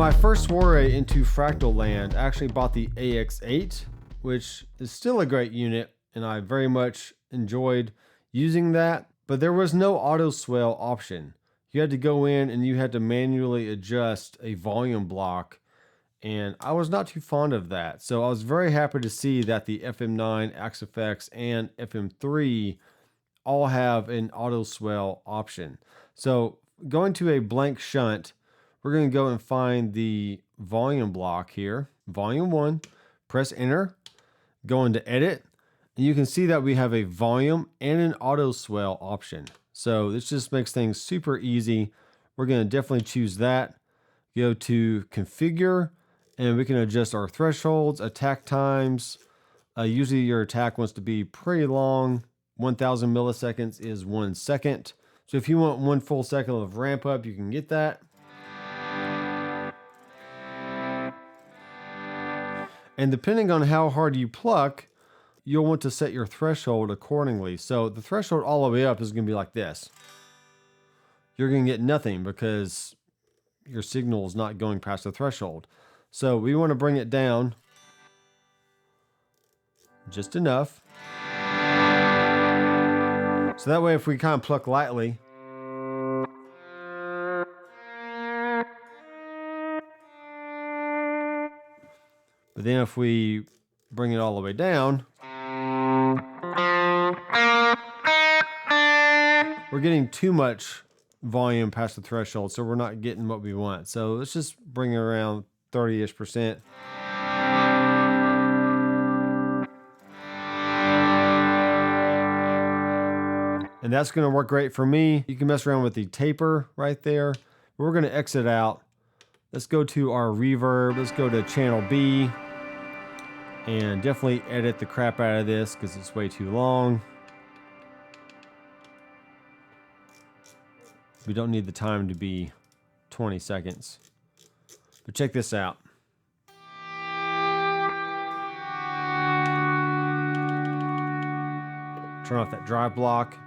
my first foray into Fractal land, I actually bought the AX8, which is still a great unit, and I very much enjoyed using that, but there was no auto swell option. You had to go in and you had to manually adjust a volume block, and I was not too fond of that. So I was very happy to see that the FM9, AXFX, and FM3 all have an auto swell option. So going to a blank shunt, we're going to go and find the volume block here, volume 1, press enter, go into edit, and you can see that we have a volume and an auto swell option. So this just makes things super easy. We're going to definitely choose that. Go to configure, and we can adjust our thresholds, attack times. Usually your attack wants to be pretty long. 1000 milliseconds is 1 second. So if you want 1 full second of ramp up, you can get that. And depending on how hard you pluck, you'll want to set your threshold accordingly. So the threshold all the way up is going to be like this. You're going to get nothing because your signal is not going past the threshold. So we want to bring it down just enough. So that way if we kind of pluck lightly, but then if we bring it all the way down, we're getting too much volume past the threshold, so we're not getting what we want. So let's just bring it around 30-ish%. And that's going to work great for me. You can mess around with the taper right there. We're going to exit out. Let's go to our reverb. Let's go to channel B. And definitely edit the crap out of this because it's way too long. We don't need the time to be 20 seconds. But check this out. Turn off that drive block.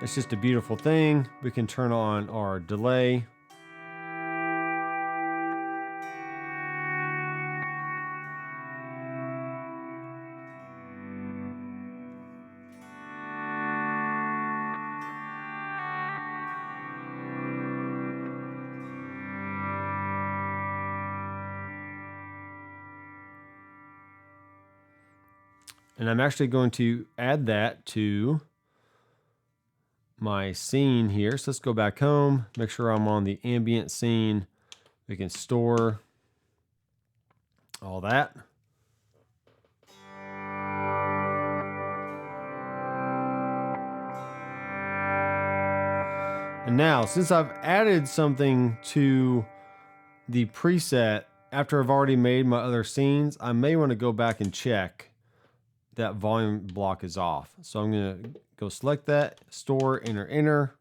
It's just a beautiful thing. We can turn on our delay. And I'm actually going to add that to my scene here. So let's go back home, make sure I'm on the ambient scene. We can store all that. And now, since I've added something to the preset after I've already made my other scenes, I may want to go back and check that volume block is off. So I'm going to go select that, store, enter.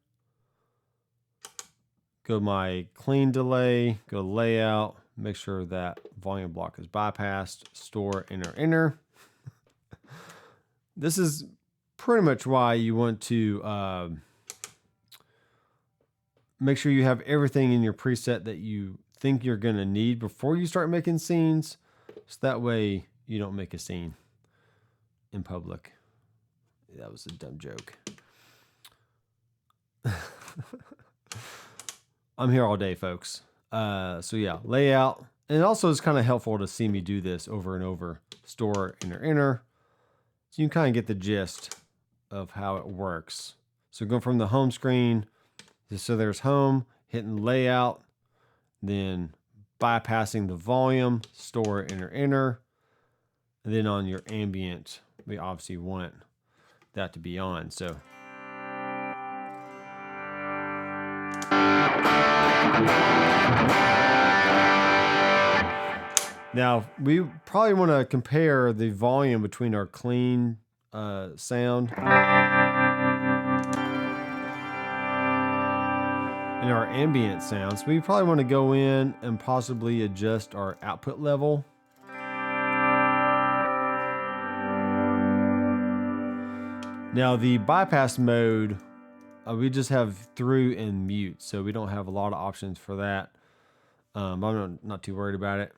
Go my clean delay, go layout, make sure that volume block is bypassed, store, enter. This is pretty much why you want to make sure you have everything in your preset that you think you're going to need before you start making scenes. So that way you don't make a scene in public. That was a dumb joke. I'm here all day, folks. So yeah, layout. And also it's kind of helpful to see me do this over and over. Store, enter. So you can kind of get the gist of how it works. So going from the home screen, so there's home, hitting layout, then bypassing the volume, store, enter. And then on your ambient, we obviously want that to be on. So now we probably want to compare the volume between our clean sound and our ambient sounds. We probably want to go in and possibly adjust our output level. Now the bypass mode, we just have through and mute, so we don't have a lot of options for that. I'm not too worried about it.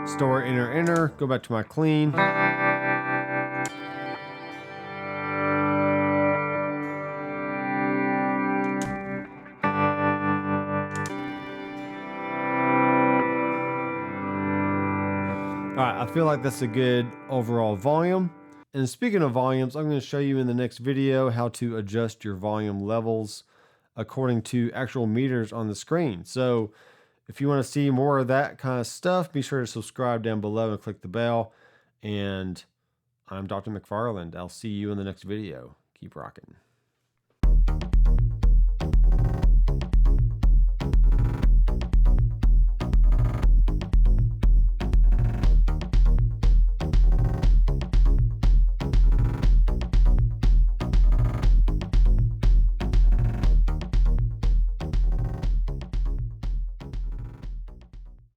Store, enter, go back to my clean. All right, I feel like that's a good overall volume. And speaking of volumes, I'm going to show you in the next video how to adjust your volume levels according to actual meters on the screen. So if you want to see more of that kind of stuff, be sure to subscribe down below and click the bell. And I'm Dr. McFarland. I'll see you in the next video. Keep rocking.